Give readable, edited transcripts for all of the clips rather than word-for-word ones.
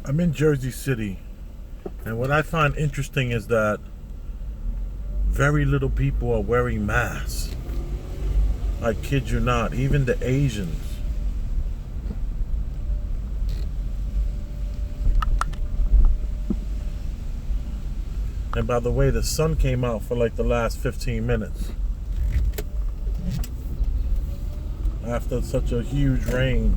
I'm in Jersey City, and what I find interesting is that very little people are wearing masks. I kid you not, even the Asians. And by the way, the sun came out for like the last 15 minutes after such a huge rain.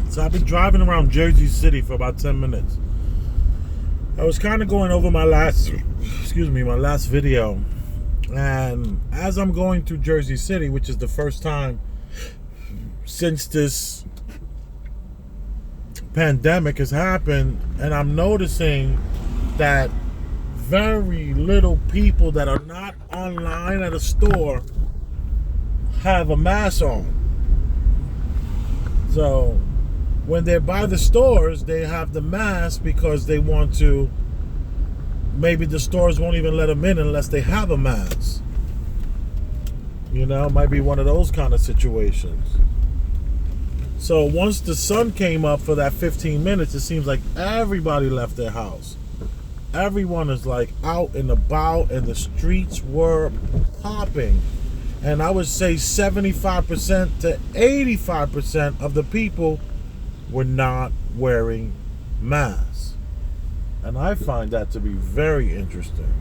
So I've been driving around Jersey City for about 10 minutes. I was kind of going over my last video. And as I'm going through Jersey City, which is the first time since this pandemic has happened, and I'm noticing that very little people that are not online at a store have a mask on. So when they're by the stores, they have the mask because they want to, maybe the stores won't even let them in unless they have a mask. You know, might be one of those kind of situations. So once the sun came up for that 15 minutes, it seems like everybody left their house. Everyone is like out and about, and the streets were popping. And I would say 75% to 85% of the people were not wearing masks. And I find that to be very interesting.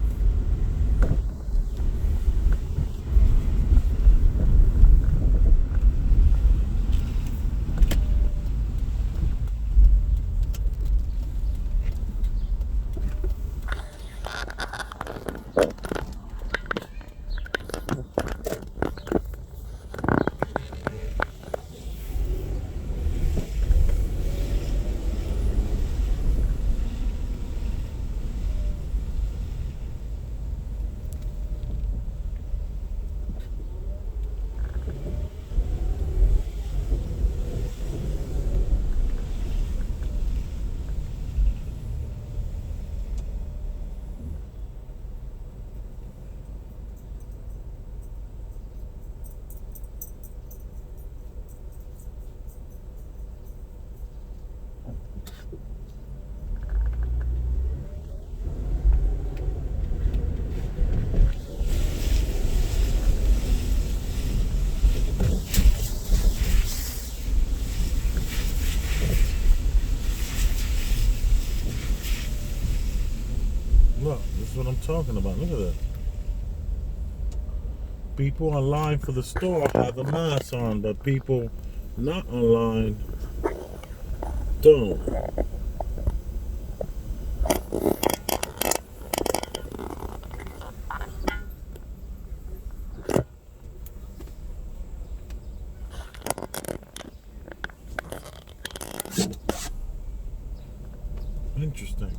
Look, this is what I'm talking about. Look at that. People online for the store have a mask on, but people not online don't. Interesting.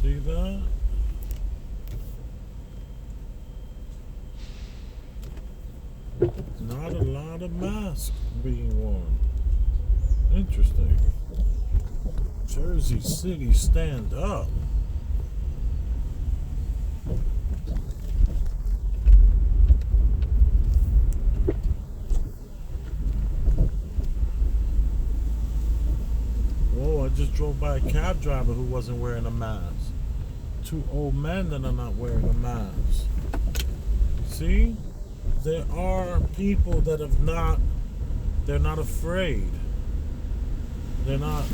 See that? Not a lot of masks being worn. Interesting. Jersey City, stand up. Whoa, I just drove by a cab driver who wasn't wearing a mask. Two old men that are not wearing a mask. See? There are people that they're not afraid. They're not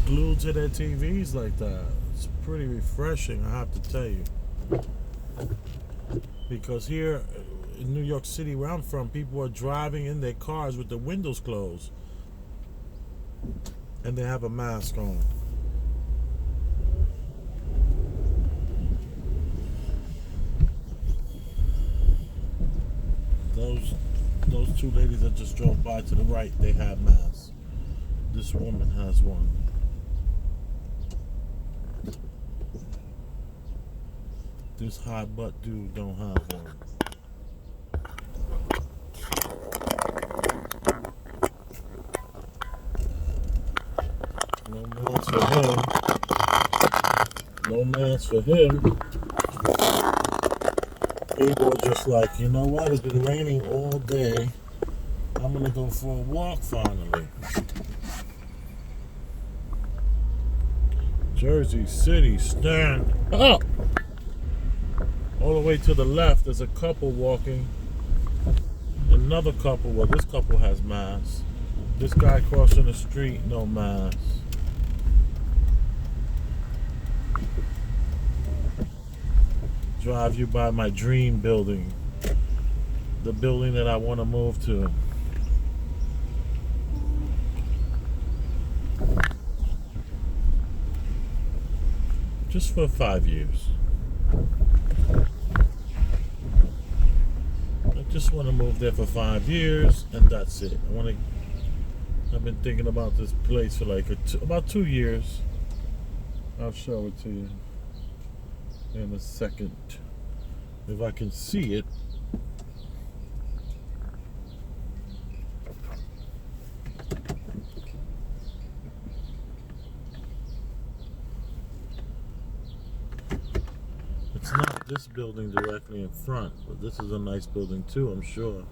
glued to their TVs like that. It's pretty refreshing, I have to tell you. Because here, in New York City, where I'm from, people are driving in their cars with the windows closed, and they have a mask on. Those two ladies that just drove by to the right, they have masks. This woman has one. This high butt dude don't have one. No mask for him. No mask for him. People are just like, you know what? It's been raining all day. I'm gonna go for a walk finally. Jersey City, stand up. All the way to the left, there's a couple walking. Another couple, well, this couple has masks. This guy crossing the street, no mask. Drive you by my dream building. The building that I want to move to. Just for 5 years. I just want to move there for 5 years, and that's it. I've been thinking about this place for like about 2 years. I'll show it to you in a second, if I can see it. It's not this building directly in front, but this is a nice building too, I'm sure.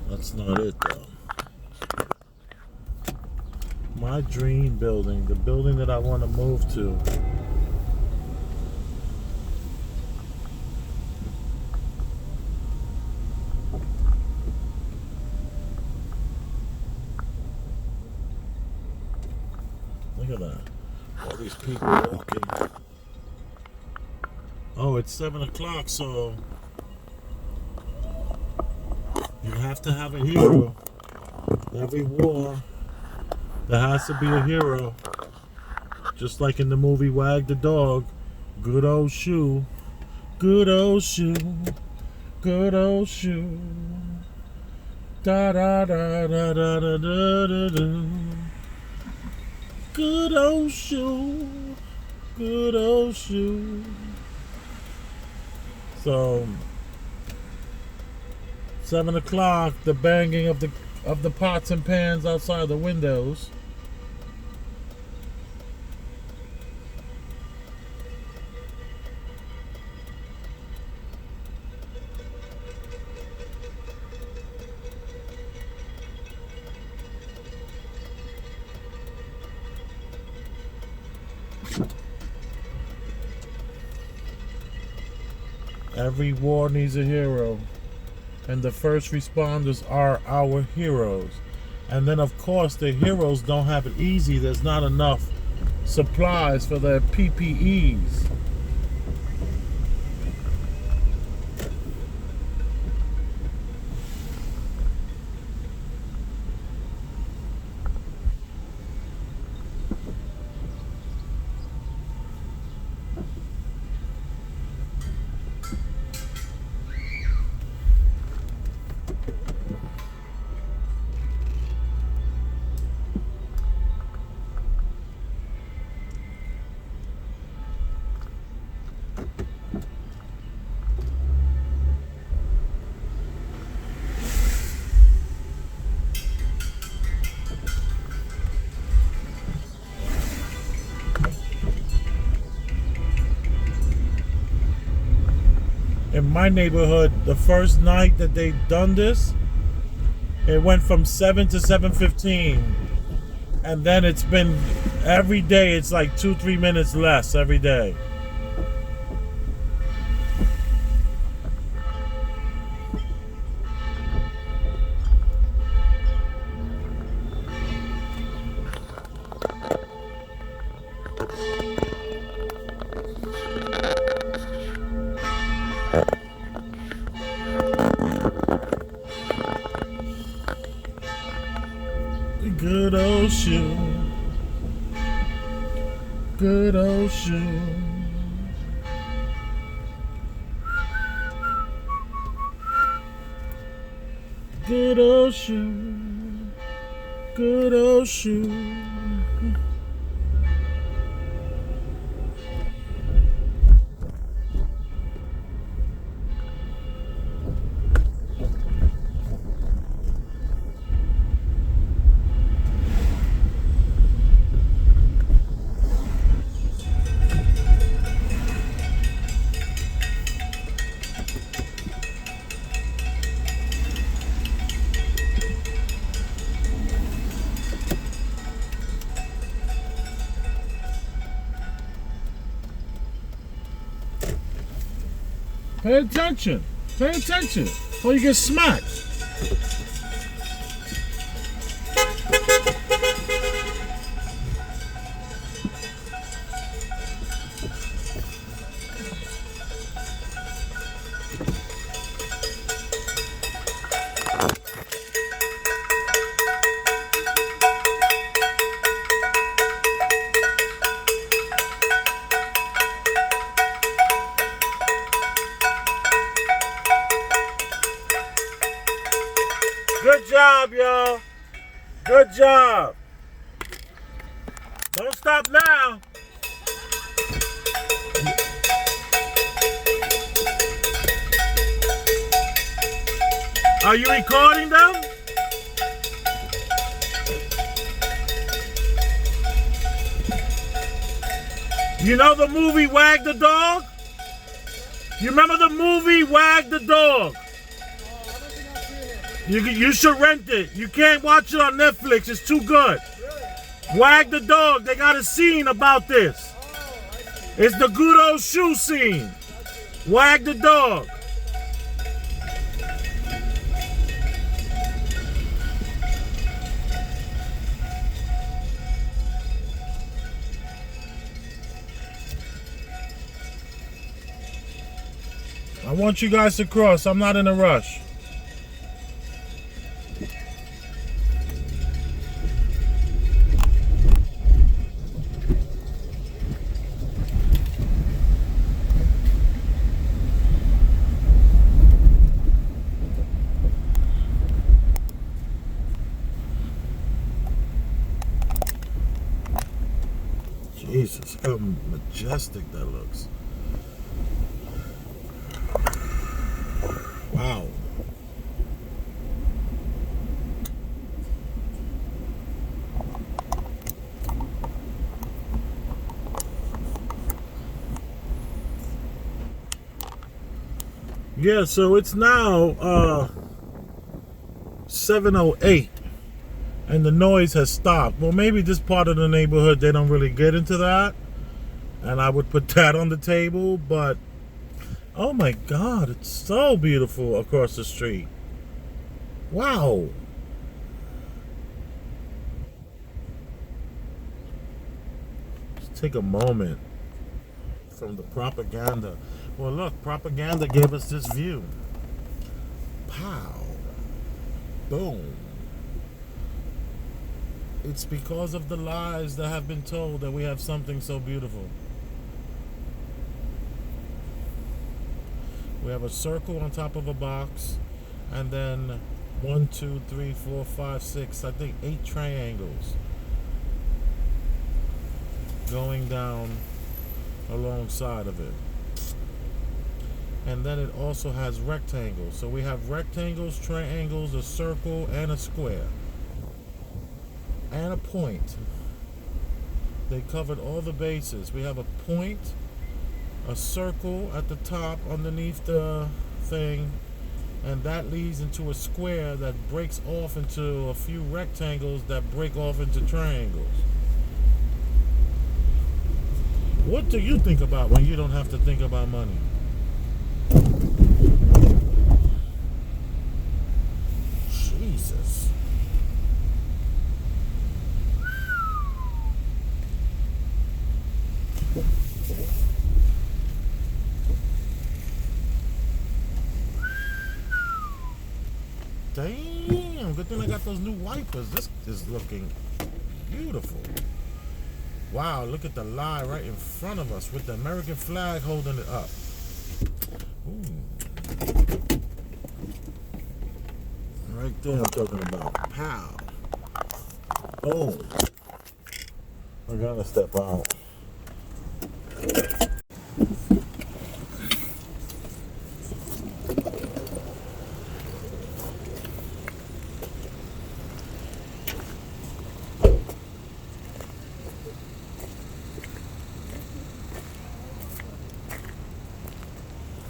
That's not it though. My dream building, the building that I want to move to. Look at that. All these people walking. Oh, it's 7 o'clock, so you have to have a hero. Every war, there has to be a hero. Just like in the movie Wag the Dog. Good old shoe. Good old shoe. Good old shoe. Da da da da da da da da. Good old shoe. Good old shoe. So 7 o'clock, the banging of the pots and pans outside the windows. Every war needs a hero, and the first responders are our heroes. And then of course the heroes don't have it easy. There's not enough supplies for their PPEs. In my neighborhood, the first night that they done this, it went from 7 to 7:15, and then it's been every day. It's like 2-3 minutes less every day. shoe. Good old shoe. Good old shoe. Good old shoe. Pay attention. Pay attention. Or you get smacked. Good job, y'all. Good job. Don't stop now. Are you recording them? You know the movie Wag the Dog? You remember the movie Wag the Dog? You should rent it. You can't watch it on Netflix. It's too good. Really? Wag the Dog. They got a scene about this. It's the good old shoe scene. Wag the Dog. I want you guys to cross. I'm not in a rush. Jesus, how majestic that looks. Wow. Yeah, so it's now 7:08 and the noise has stopped. Well, maybe this part of the neighborhood they don't really get into that, and I would put that on the table, but oh my God, it's so beautiful across the street. Wow. Let's take a moment from the propaganda. Well, look, propaganda gave us this view. Pow. Boom. It's because of the lies that have been told that we have something so beautiful. We have a circle on top of a box, and then 1, 2, 3, 4, 5, 6, I think 8 triangles going down alongside of it. And then it also has rectangles. So we have rectangles, triangles, a circle, and a square. And a point. They covered all the bases. We have a point, a circle at the top underneath the thing, and that leads into a square that breaks off into a few rectangles that break off into triangles. What do you think about when you don't have to think about money? Jesus. Damn, good thing I got those new wipers. This is looking Beautiful. Wow, look at the lie right in front of us with the American flag holding it up. Ooh. Right there I'm talking about. Pow. Boom. I gotta step out.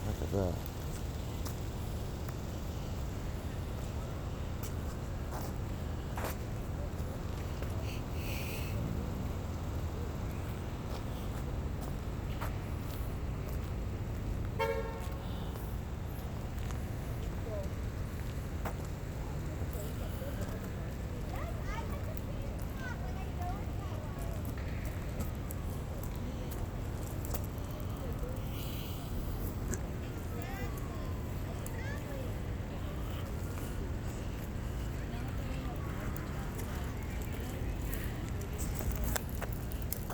Look at that.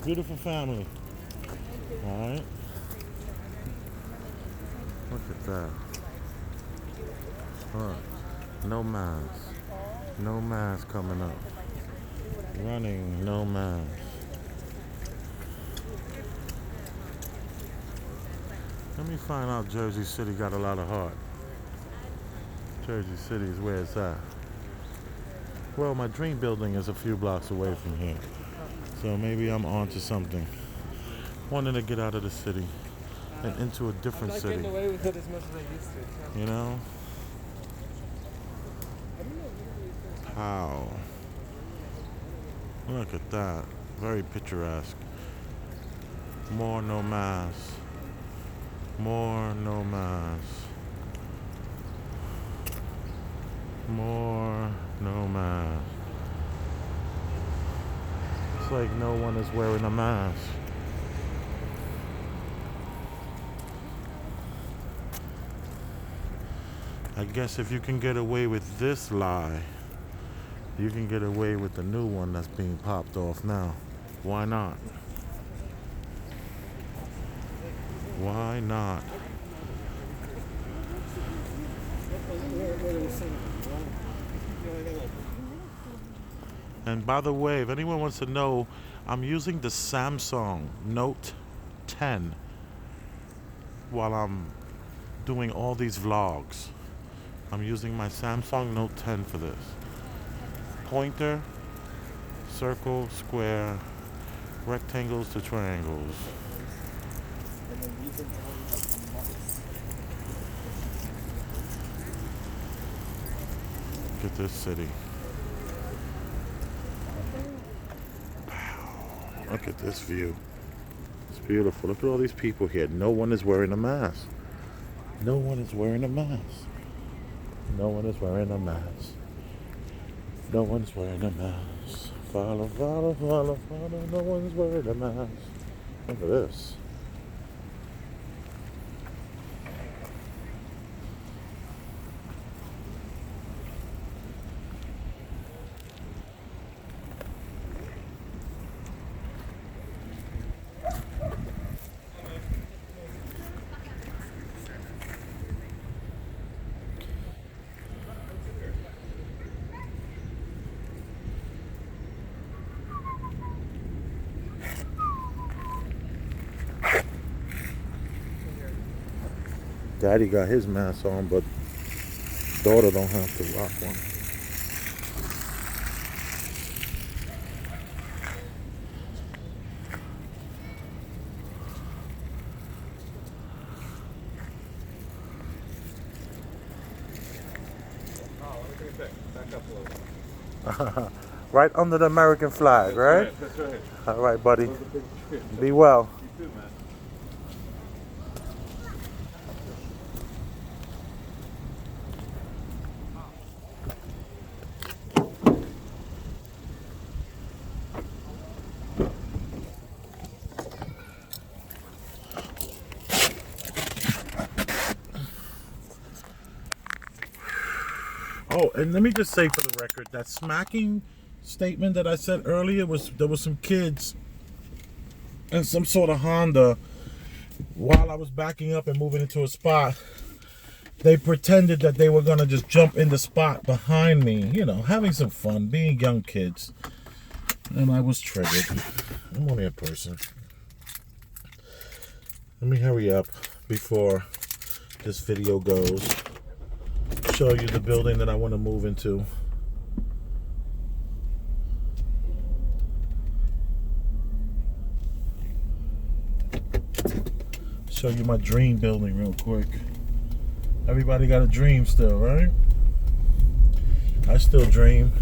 Beautiful family. Alright. Look at that. Look. No mask. No mask coming up. Running, no mask. Let me find out Jersey City got a lot of heart. Jersey City is where it's at. Well, my dream building is a few blocks away from here. So maybe I'm onto something. Wanting to get out of the city and into a different city. I'm not getting away with it as much as I used to. You know? How? Look at that. Very picturesque. More no mask. More no mask. More no mask. It's like no one is wearing a mask. I guess if you can get away with this lie, you can get away with the new one that's being popped off now. Why not? Why not? And by the way, if anyone wants to know, I'm using the Samsung Note 10 while I'm doing all these vlogs. I'm using my Samsung Note 10 for this. Pointer, circle, square, rectangles to triangles. Look at this city. Look at this view. It's beautiful. Look at all these people here. No one is wearing a mask. No one is wearing a mask. No one is wearing a mask. No one's wearing a mask. Follow, follow, follow, follow. No one's wearing a mask. Look at this. Daddy got his mask on, but daughter don't have to rock one. Right under the American flag, right? That's right. All right, buddy. Be well. You too, man. Oh, and let me just say for the record that smacking statement that I said earlier was there was some kids in some sort of Honda while I was backing up and moving into a spot. They pretended that they were gonna just jump in the spot behind me, you know, having some fun, being young kids. And I was triggered. I'm only a person. Let me hurry up before this video goes. Show you the building that I want to move into. Show you my dream building real quick. Everybody got a dream still, right? I still dream.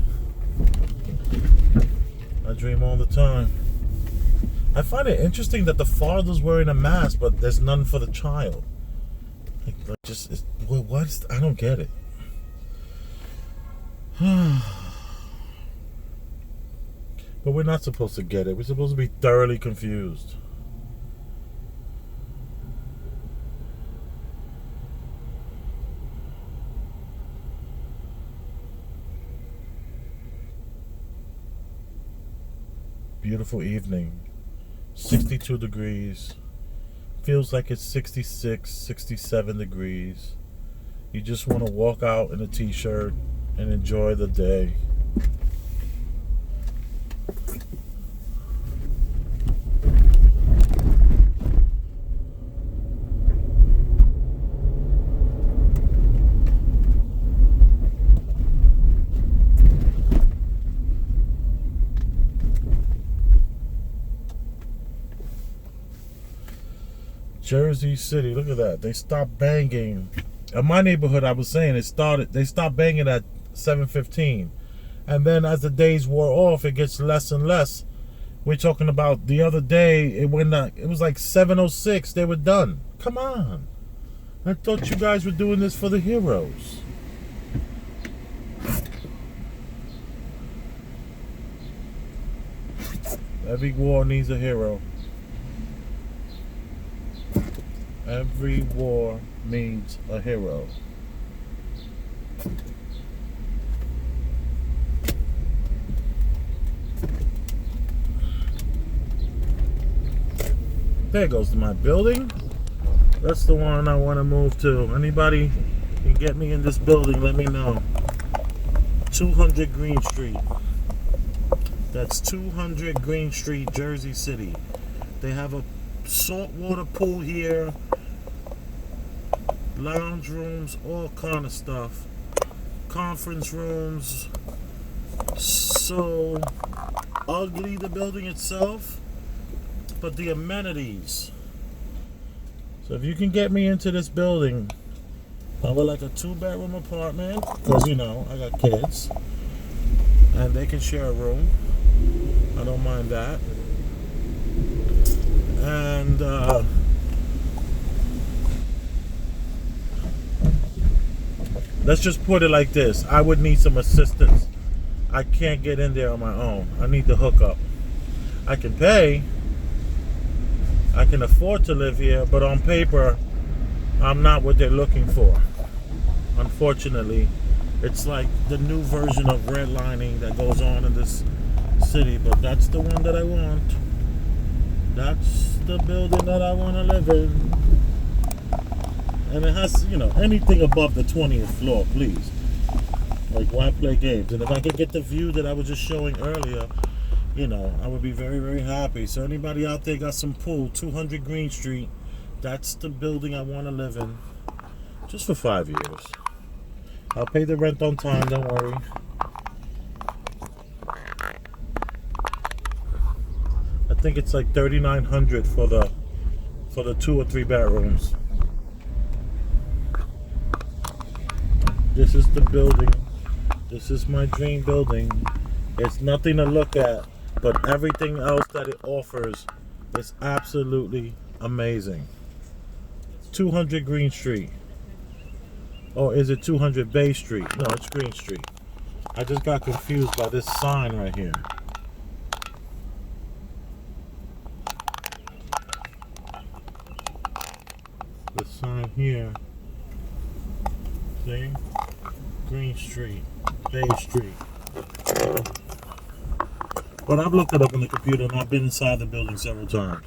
I dream all the time. I find it interesting that the father's wearing a mask, but there's none for the child. Like just, what? I don't get it. But we're not supposed to get it. We're supposed to be thoroughly confused. Beautiful evening. 62 degrees. Feels like it's 66, 67 degrees. You just want to walk out in a t-shirt and enjoy the day. Jersey City, look at that. They stopped banging. In my neighborhood, I was saying they stopped banging at 7:15. And then as the days wore off, it gets less and less. We're talking about the other day, it was like 7:06, they were done. Come on. I thought you guys were doing this for the heroes. Every war needs a hero. Every war needs a hero. There goes my building. That's the one I want to move to. Anybody can get me in this building, let me know. 200 Green Street. That's 200 Green Street, Jersey City. They have a saltwater pool here, lounge rooms, all kind of stuff, conference rooms. So ugly, the building itself, but the amenities. So if you can get me into this building, I would like a 2-bedroom apartment, because you know I got kids and they can share a room. I don't mind that. And let's just put it like this. I would need some assistance. I can't get in there on my own. I need the hookup. I can pay. I can afford to live here, but on paper, I'm not what they're looking for. Unfortunately, it's like the new version of redlining that goes on in this city, but that's the one that I want. That's the building that I want to live in. And it has, you know, anything above the 20th floor, please. Like, why play games? And if I could get the view that I was just showing earlier, you know, I would be very, very happy. So anybody out there got some pool, 200 Green Street, that's the building I want to live in. Just for 5 years. I'll pay the rent on time, don't worry. I think it's like $3,900 for the 2 or 3 bedrooms. This is the building. This is my dream building. It's nothing to look at, but everything else that it offers is absolutely amazing. 200 Green Street. Or is it 200 Bay Street? No, it's Green Street. I just got confused by this sign right here. The sign here. See? Green Street. Bay Street. But I've looked it up on the computer and I've been inside the building several times.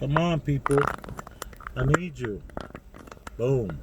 Come on, people. I need you. Boom.